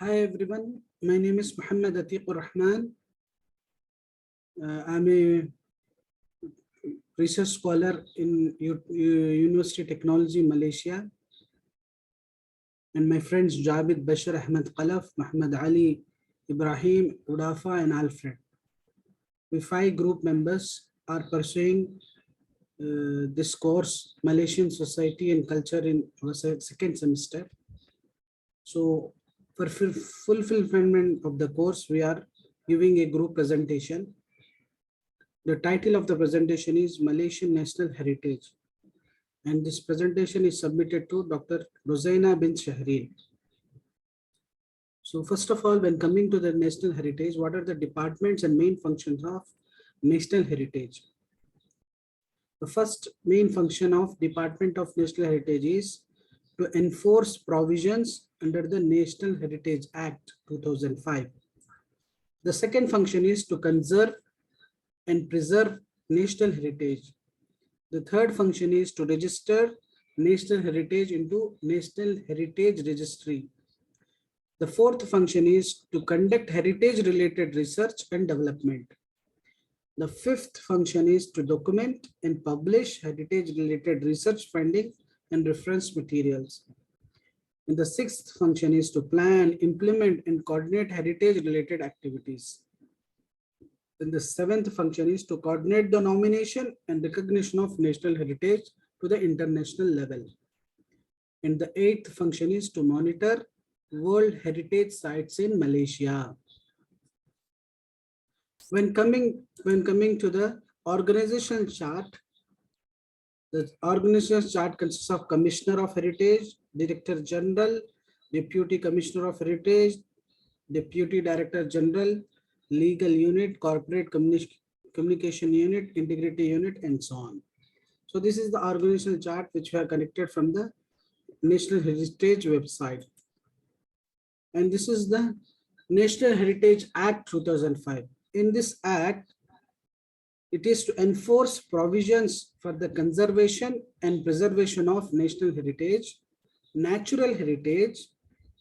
Hi everyone, my name is Muhammad Atiqur Rahman. I'm a research scholar in University Technology Malaysia, and my friends Jabid Bashir Ahmed Khalaf, Muhammad Ali, Ibrahim, Udafa, and Alfred. We 5 group members are pursuing this course, Malaysian Society and Culture, in our second semester. So, for fulfillment of the course, we are giving a group presentation. The title of the presentation is Malaysian National Heritage, and this presentation is submitted to Dr. Rosaina bin Shahrin. So first of all, when coming to the national heritage, what are the departments and main functions of national heritage? The first main function of Department of National Heritage is to enforce provisions under the National Heritage Act 2005. The second function is to conserve and preserve national heritage. The third function is to register national heritage into National Heritage Registry. The fourth function is to conduct heritage related research and development. The fifth function is to document and publish heritage related research findings and reference materials. And the sixth function is to plan, implement, and coordinate heritage related activities. Then the seventh function is to coordinate the nomination and recognition of national heritage to the international level. And the eighth function is to monitor World Heritage Sites in Malaysia. When coming to the organizational chart, the organizational chart consists of Commissioner of Heritage, Director General, Deputy Commissioner of Heritage, Deputy Director General, Legal Unit, Corporate Communication Unit, Integrity Unit, and so on. So this is the organizational chart which we have connected from the National Heritage website. And this is the National Heritage Act 2005. In this act, it is to enforce provisions for the conservation and preservation of national heritage, natural heritage,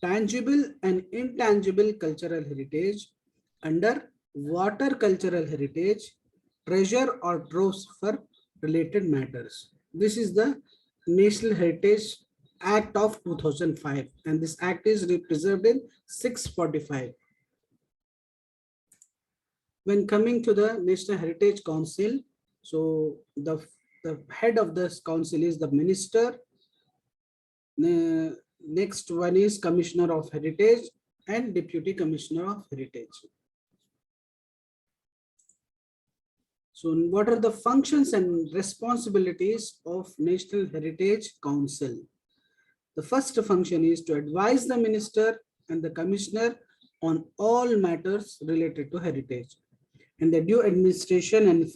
tangible and intangible cultural heritage, under water cultural heritage, treasure or troves for related matters. This is the National Heritage Act of 2005, and this act is preserved in 645. When coming to the National Heritage Council, so the head of this council is the minister. Next one is Commissioner of Heritage and Deputy Commissioner of Heritage. So what are the functions and responsibilities of National Heritage Council? The first function is to advise the minister and the commissioner on all matters related to heritage, and the due administration and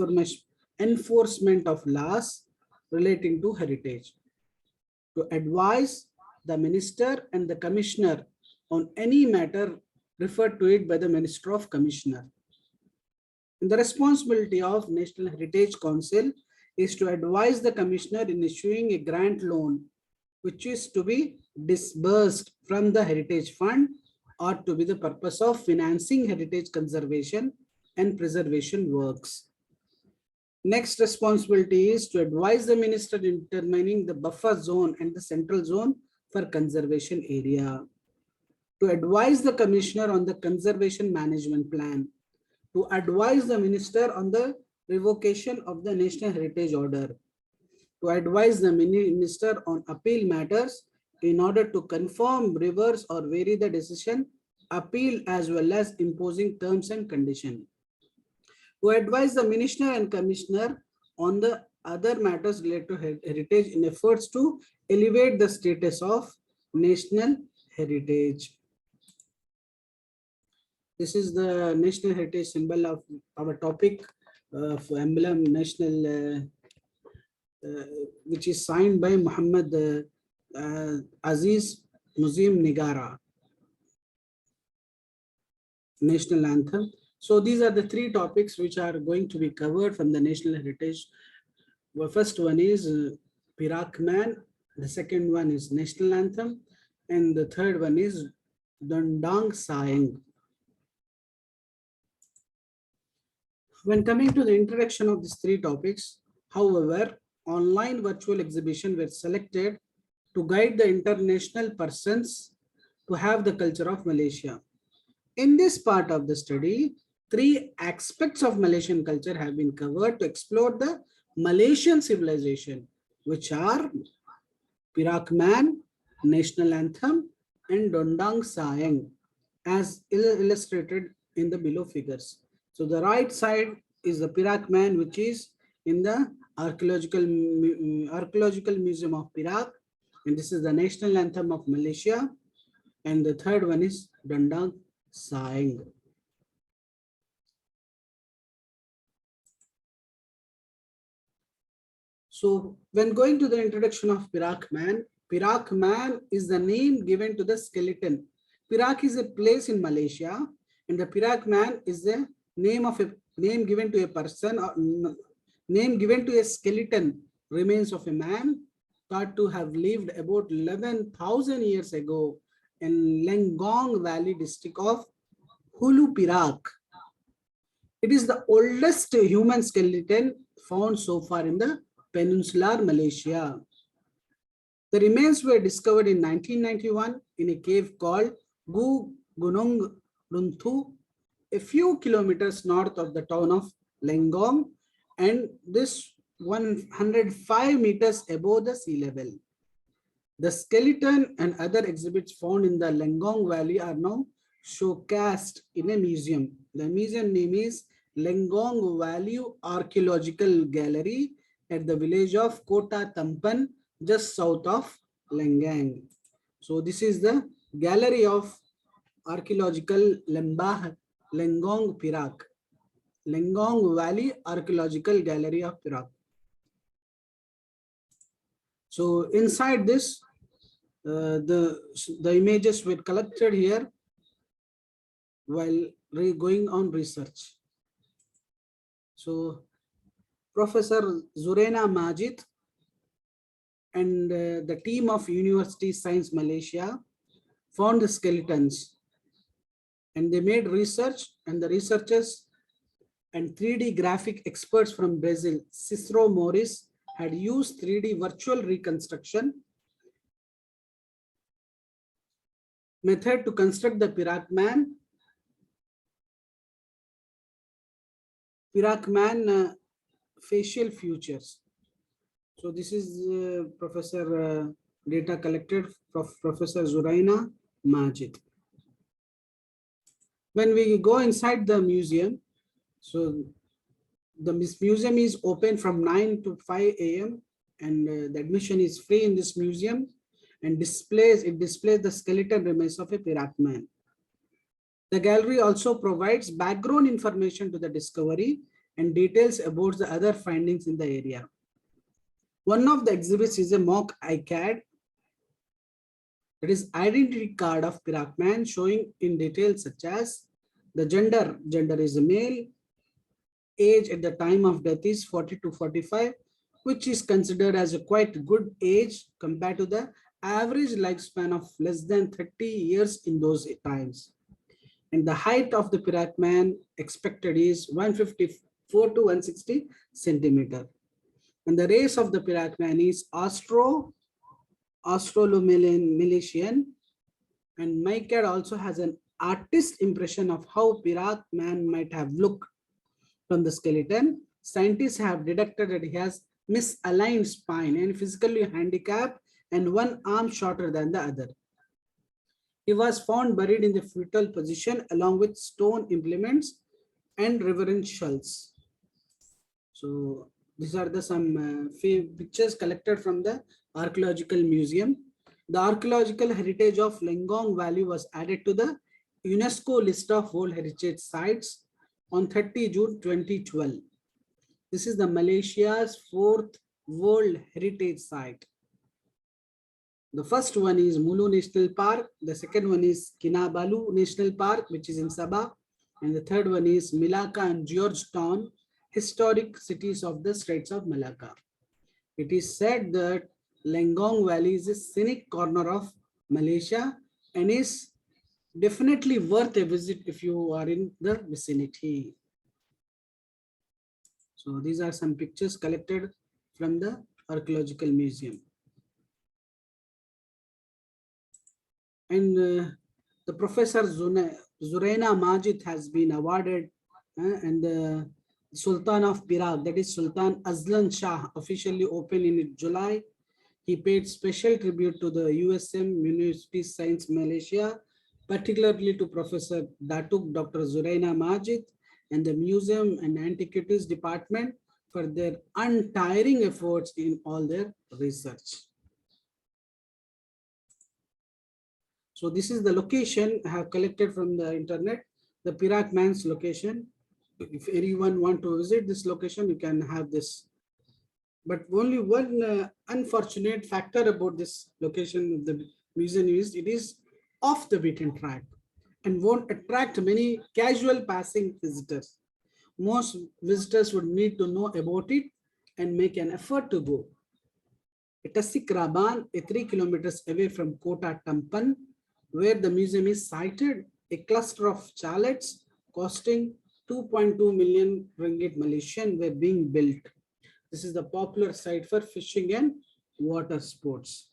enforcement of laws relating to heritage. To advise the minister and the commissioner on any matter referred to it by the Minister of Commissioner. And the responsibility of National Heritage Council is to advise the commissioner in issuing a grant loan, which is to be disbursed from the Heritage Fund or to be the purpose of financing heritage conservation and preservation works. Next responsibility is to advise the minister in determining the buffer zone and the central zone for conservation area. To advise the commissioner on the conservation management plan. To advise the minister on the revocation of the National Heritage Order. To advise the minister on appeal matters in order to confirm, reverse, or vary the decision, appeal, as well as imposing terms and conditions. To advise the minister and commissioner on the other matters related to heritage in efforts to elevate the status of national heritage. This is the national heritage symbol of our topic of emblem national, which is signed by Muhammad Aziz Museum Nigara. National anthem. So these are the 3 topics which are going to be covered from the national heritage. The first one is Pirak Man, the second one is national anthem, and the third one is Dondang Sayang. When coming to the introduction of these three topics, however, online virtual exhibition were selected to guide the international persons to have the culture of Malaysia. In this part of the study, three aspects of Malaysian culture have been covered to explore the Malaysian civilization, which are Pirak Man, National Anthem, and Dondang Sayang, as illustrated in the below figures. So the right side is the Pirak Man, which is in the archaeological museum of Perak, and this is the national anthem of Malaysia. And the third one is Dondang Sayang. So when going to the introduction of Perak Man is the name given to the skeleton. Perak is a place in Malaysia, and the Perak Man is the name of a name given to a person or name given to a skeleton remains of a man thought to have lived about 11,000 years ago in Lengong Valley district of Hulu Perak. It is the oldest human skeleton found so far in the peninsular Malaysia. The remains were discovered in 1991 in a cave called Gunung Runthu, a few kilometers north of the town of Lengong, and this 105 meters above the sea level. The skeleton and other exhibits found in the Lengong Valley are now showcased in a museum. The museum name is Lengong Valley Archaeological Gallery at the village of Kota Tampan, just south of Lengang. So this is the gallery of archaeological Lembah Lengong Perak. Lengong Valley Archaeological Gallery of Perak. So inside this, the images were collected here while going on research. So Professor Zurena Majid and the team of University Science Malaysia found the skeletons, and they made research, and the researchers and 3D graphic experts from Brazil, Cicero Morris, had used 3D virtual reconstruction method to construct the Perak Man facial features. So this is Professor data collected from Professor Zuraina Majid. When we go inside the museum, so the museum is open from 9 to 5 a.m. and the admission is free in this museum, and displays the skeleton remains of a Perak Man. The gallery also provides background information to the discovery and details about the other findings in the area. One of the exhibits is a mock ICAD, that is identity card of Perak Man, showing in detail such as the gender is a male, age at the time of death is 40 to 45, which is considered as a quite good age compared to the average lifespan of less than 30 years in those times. And the height of the Perak Man expected is 154 to 160 centimeter. And the race of the Perak Man is Australo-Malaysian, and MyCAD also has an artist impression of how Perak Man might have looked. From the skeleton, scientists have deducted that he has misaligned spine and physically handicapped and one arm shorter than the other. He was found buried in the fetal position along with stone implements and reverentials. So these are the some pictures collected from the archaeological museum. The archaeological heritage of Lengong Valley was added to the UNESCO list of World Heritage Sites on 30 June 2012. This is the Malaysia's 4th World Heritage Site. The first one is Mulu National Park. The second one is Kinabalu National Park, which is in Sabah. And the third one is Melaka and Georgetown, historic cities of the Straits of Malacca. It is said that Lengong Valley is a scenic corner of Malaysia and is Definitely worth a visit if you are in the vicinity. So these are some pictures collected from the archaeological museum. And the Professor Zuraina Majid has been awarded, and the Sultan of Perak, that is Sultan Azlan Shah, officially opened in July. He paid special tribute to the USM University Science Malaysia, particularly to Professor Datuk Dr. Zuraina Majid and the Museum and Antiquities Department for their untiring efforts in all their research. So this is the location I have collected from the internet, the Perak Man's location. If anyone want to visit this location, you can have this. But only one unfortunate factor about this location of the museum is it is off the beaten track and won't attract many casual passing visitors. Most visitors would need to know about it and make an effort to go. Tasik Raban, 3 kilometers away from Kota Tampan, where the museum is sited, a cluster of chalets costing 2.2 million ringgit Malaysian were being built. This is the popular site for fishing and water sports.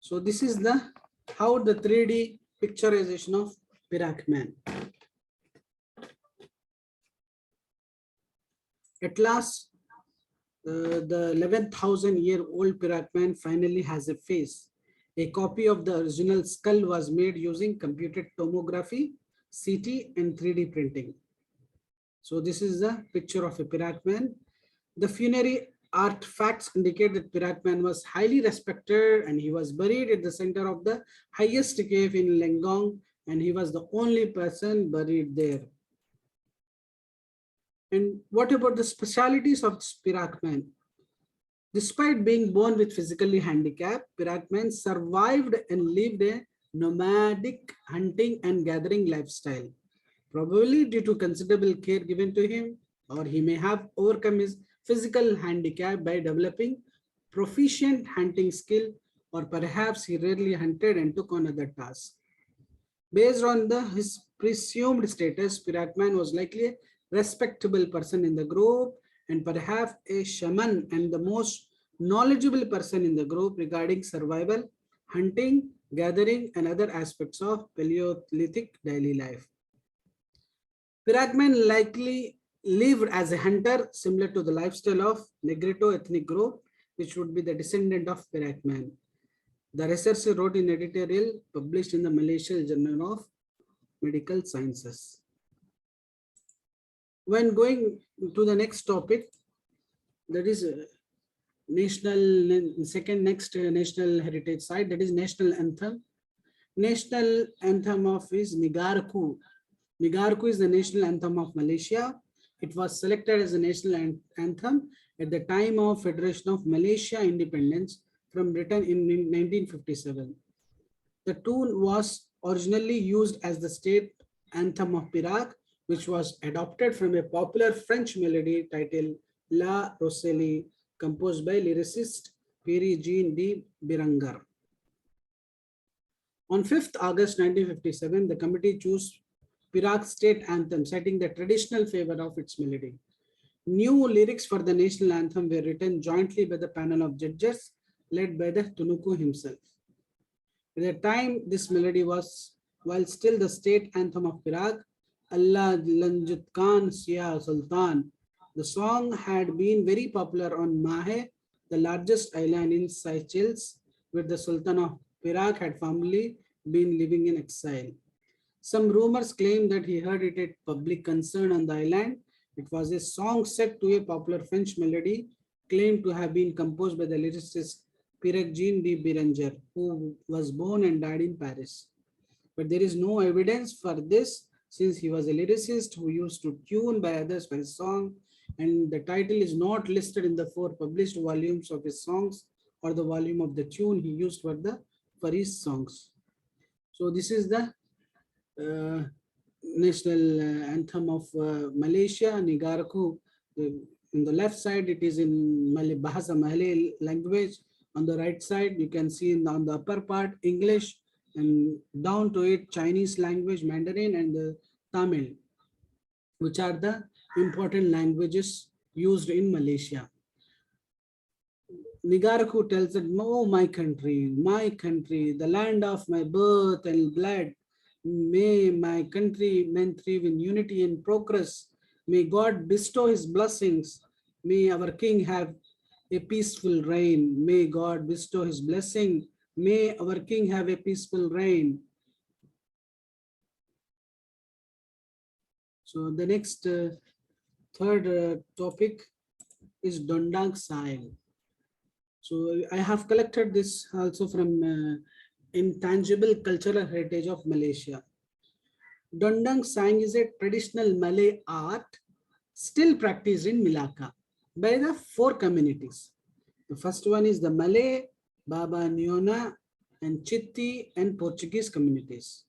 So this is the how the 3D picturization of Perak Man. At last, the 11,000-year-old Perak Man finally has a face. A copy of the original skull was made using computed tomography, CT, and 3D printing. So this is the picture of a Perak Man. The funerary artifacts indicate that Perak Man was highly respected and he was buried at the center of the highest cave in Lengong, and he was the only person buried there. And what about the specialities of Perak Man? Despite being born with physically handicapped, Perak Man survived and lived a nomadic hunting and gathering lifestyle, probably due to considerable care given to him, or he may have overcome his physical handicap by developing proficient hunting skill, or perhaps he rarely hunted and took on other tasks. Based on his presumed status, Perak Man was likely a respectable person in the group and perhaps a shaman and the most knowledgeable person in the group regarding survival, hunting, gathering, and other aspects of Paleolithic daily life. Perak Man likely lived as a hunter, similar to the lifestyle of Negrito ethnic group, which would be the descendant of Perak Man. The researcher wrote in editorial published in the Malaysian Journal of Medical Sciences. When going to the next topic, that is national heritage site, that is national anthem. National anthem of is Nigarku. Nigarku is the national anthem of Malaysia. It was selected as a national anthem at the time of Federation of Malaysia independence from Britain in 1957. The tune was originally used as the state anthem of Perak, which was adopted from a popular French melody titled La Rosalie, composed by lyricist Pierre-Jean de Biranger. On 5th August 1957, the committee chose Perak's state anthem, citing the traditional favor of its melody. New lyrics for the national anthem were written jointly by the panel of judges led by the Tunuku himself. At the time, this melody was, while still the state anthem of Perak, Allah Lanjutkan Sia Sultan. The song had been very popular on Mahe, the largest island in Seychelles, where the Sultan of Perak had formerly been living in exile. Some rumors claim that he heard it at public concern on the island. It was a song set to a popular French melody claimed to have been composed by the lyricist Pierre-Jean de Biranger, who was born and died in Paris. But there is no evidence for this, since he was a lyricist who used to tune by others for his song, and the title is not listed in the 4 published volumes of his songs or the volume of the tune he used for his songs. So this is the national anthem of Malaysia, Nigarku. In the left side, it is in Bahasa Malay language. On the right side, you can see on the upper part, English, and down to it Chinese language, Mandarin, and the Tamil, which are the important languages used in Malaysia. Nigaraku tells that, no, my country, the land of my birth and blood, may my country men thrive in unity and progress. May God bestow his blessings. May our king have a peaceful reign. May God bestow his blessing. May our king have a peaceful reign. So the next third topic is Dondang Sai. So I have collected this also from intangible cultural heritage of Malaysia. Dondang Sang is a traditional Malay art still practiced in Malacca by the four communities. The first one is the Malay, Baba Niona, and Chitti and Portuguese communities.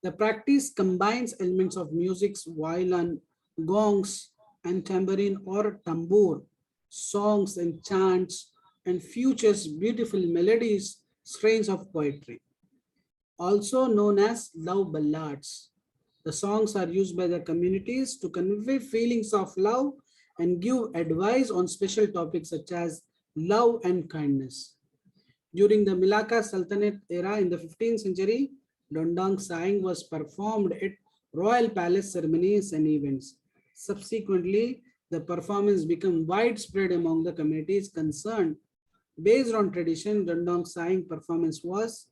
The practice combines elements of music, violin, gongs, and tambourine or tambour, songs and chants, and features beautiful melodies, strains of poetry, also known as love ballads. The songs are used by the communities to convey feelings of love and give advice on special topics such as love and kindness. During the Malacca Sultanate era in the 15th century, Dondang Saing was performed at royal palace ceremonies and events. Subsequently, the performance became widespread among the communities concerned. Based on tradition, Dondang Saing performance was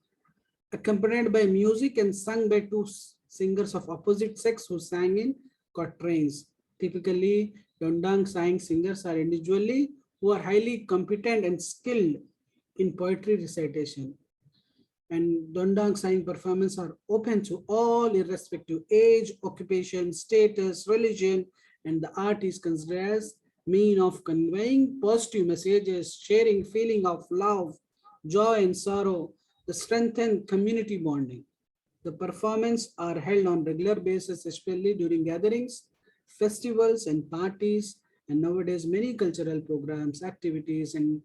accompanied by music and sung by two singers of opposite sex who sang in quatrains. Typically, Dondang Saing singers are individually who are highly competent and skilled in poetry recitation. And Dondang Saing performance are open to all irrespective age, occupation, status, religion, and the art is considered as mean of conveying positive messages, sharing feeling of love, joy and sorrow, the strengthen community bonding. The performances are held on regular basis, especially during gatherings, festivals and parties, and nowadays many cultural programs, activities and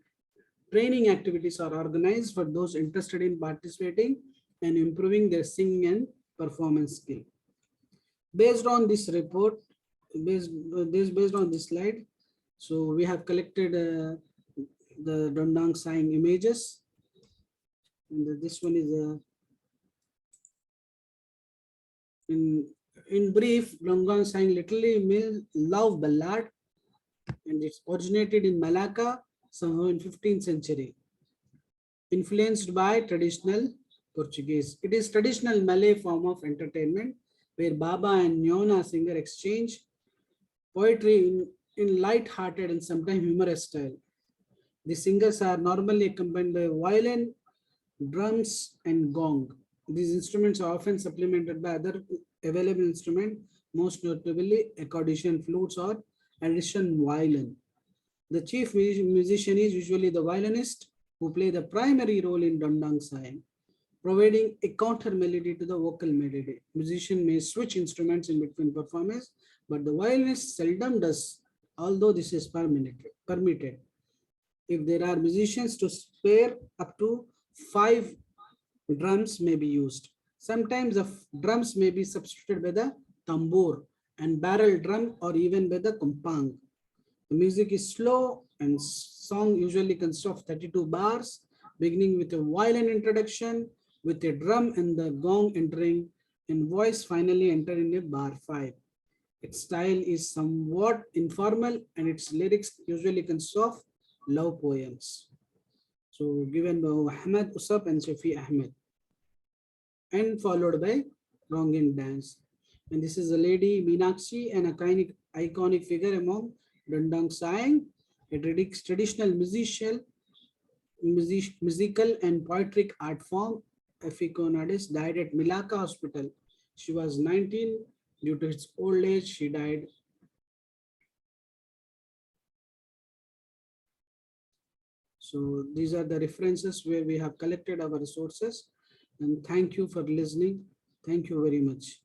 training activities are organized for those interested in participating and improving their singing and performance skill. Based on this report, based on this slide, so we have collected the Dondang Saing images. And this one is in brief, Dondang Saing literally means love ballad, and it's originated in Malacca somehow in 15th century, influenced by traditional Portuguese. It is traditional Malay form of entertainment where Baba and Nyona singer exchange poetry in light-hearted and sometimes humorous style. The singers are normally accompanied by violin, drums, and gong. These instruments are often supplemented by other available instruments, most notably accordion, flutes, or addition violin. The chief musician is usually the violinist who play the primary role in Dondang Saing, providing a counter melody to the vocal melody. Musician may switch instruments in between performance, but the violinist seldom does, although this is permitted. If there are musicians to spare, up to 5 drums may be used. Sometimes the drums may be substituted by the tambour and barrel drum or even by the kompang. The music is slow and song usually consists of 32 bars, beginning with a violin introduction, with a drum and the gong entering, and voice finally entering in a bar 5. Its style is somewhat informal and its lyrics usually consist of love poems. So given by Ahmed Usap and Shafi Ahmed, and followed by Rongin dance. And this is a lady Meenakshi, an iconic figure among Dondang Saing, a traditional musical and poetic art form. Afiko Nadis died at Malacca Hospital. She was 19. Due to its old age, she died. So these are the references where we have collected our resources. And thank you for listening. Thank you very much.